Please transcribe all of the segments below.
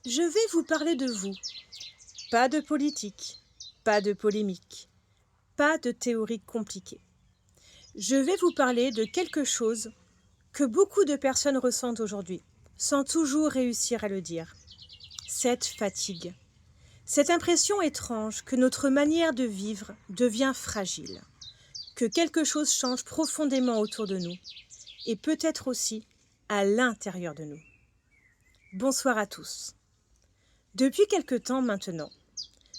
Je vais vous parler de vous. Pas de politique, pas de polémique, pas de théorie compliquée. Je vais vous parler de quelque chose que beaucoup de personnes ressentent aujourd'hui, sans toujours réussir à le dire. Cette fatigue. Cette impression étrange que notre manière de vivre devient fragile, que quelque chose change profondément autour de nous, et peut-être aussi à l'intérieur de nous. Bonsoir à tous. Depuis quelque temps maintenant,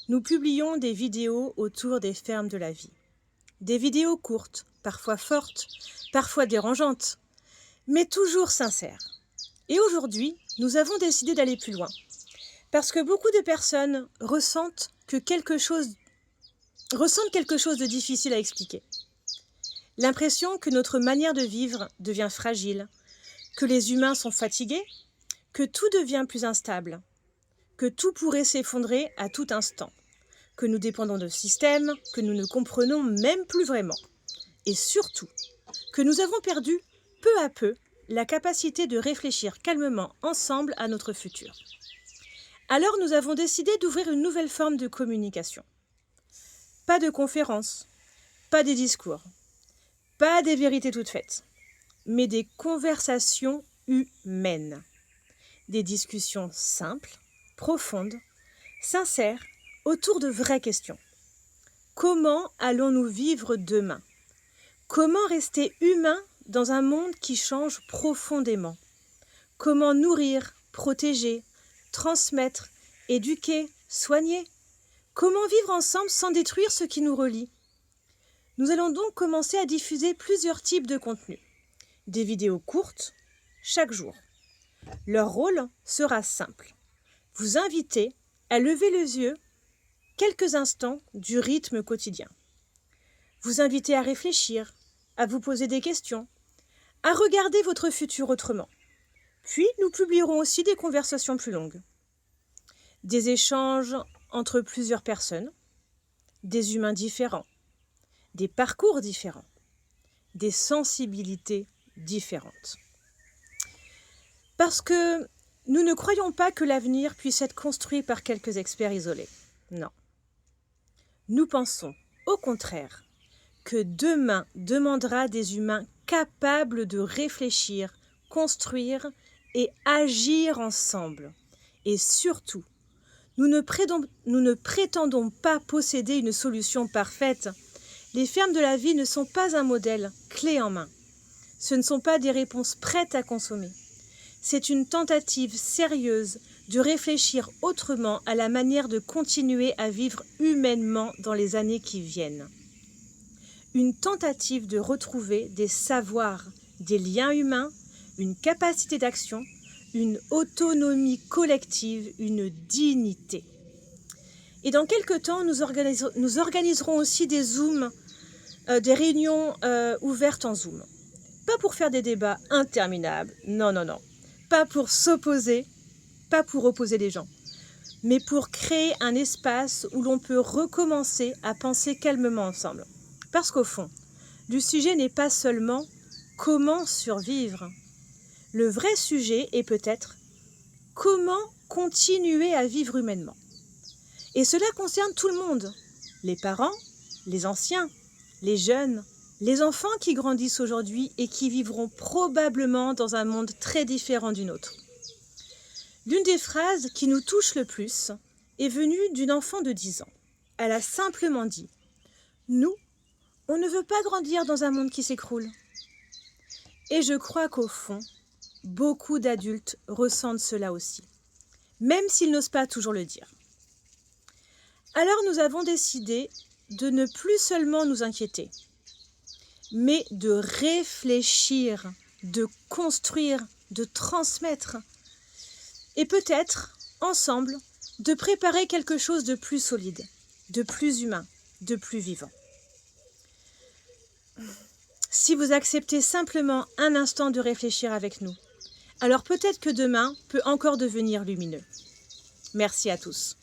nous publions des vidéos autour des fermes de la vie. Des vidéos courtes, parfois fortes, parfois dérangeantes, mais toujours sincères. Et aujourd'hui, nous avons décidé d'aller plus loin, parce que beaucoup de personnes ressentent quelque chose de difficile à expliquer. L'impression que notre manière de vivre devient fragile, que les humains sont fatigués, que tout devient plus instable, que tout pourrait s'effondrer à tout instant, que nous dépendons de systèmes que nous ne comprenons même plus vraiment, et surtout que nous avons perdu peu à peu la capacité de réfléchir calmement ensemble à notre futur. Alors nous avons décidé d'ouvrir une nouvelle forme de communication. Pas de conférences, pas des discours, pas des vérités toutes faites, mais des conversations humaines. Des discussions simples, profondes, sincères, autour de vraies questions. Comment allons-nous vivre demain? Comment rester humain dans un monde qui change profondément? Comment nourrir, protéger, transmettre, éduquer, soigner? Comment vivre ensemble sans détruire ce qui nous relie? Nous allons donc commencer à diffuser plusieurs types de contenus. Des vidéos courtes, chaque jour. Leur rôle sera simple. Vous inviter à lever les yeux quelques instants du rythme quotidien. Vous inviter à réfléchir, à vous poser des questions, à regarder votre futur autrement. Puis, nous publierons aussi des conversations plus longues. Des échanges entre plusieurs personnes, des humains différents, des parcours différents, des sensibilités différentes. Parce que nous ne croyons pas que l'avenir puisse être construit par quelques experts isolés. Non. Nous pensons, au contraire, que demain demandera des humains capables de réfléchir, construire et agir ensemble. Et surtout, nous ne prétendons pas posséder une solution parfaite. Les fermes de la vie ne sont pas un modèle clé en main. Ce ne sont pas des réponses prêtes à consommer. C'est une tentative sérieuse de réfléchir autrement à la manière de continuer à vivre humainement dans les années qui viennent. Une tentative de retrouver des savoirs, des liens humains, une capacité d'action, une autonomie collective, une dignité. Et dans quelques temps, nous organiserons aussi des Zooms, des réunions ouvertes en Zoom. Pas pour faire des débats interminables, non. Pas pour s'opposer, pas pour opposer les gens, mais pour créer un espace où l'on peut recommencer à penser calmement ensemble. Parce qu'au fond, le sujet n'est pas seulement comment survivre. Le vrai sujet est peut-être comment continuer à vivre humainement. Et cela concerne tout le monde, les parents, les anciens, les jeunes, les enfants qui grandissent aujourd'hui et qui vivront probablement dans un monde très différent du nôtre. L'une des phrases qui nous touche le plus est venue d'une enfant de 10 ans. Elle a simplement dit « Nous, on ne veut pas grandir dans un monde qui s'écroule ». Et je crois qu'au fond, beaucoup d'adultes ressentent cela aussi, même s'ils n'osent pas toujours le dire. Alors nous avons décidé de ne plus seulement nous inquiéter, mais de réfléchir, de construire, de transmettre, et peut-être, ensemble, de préparer quelque chose de plus solide, de plus humain, de plus vivant. Si vous acceptez simplement un instant de réfléchir avec nous, alors peut-être que demain peut encore devenir lumineux. Merci à tous.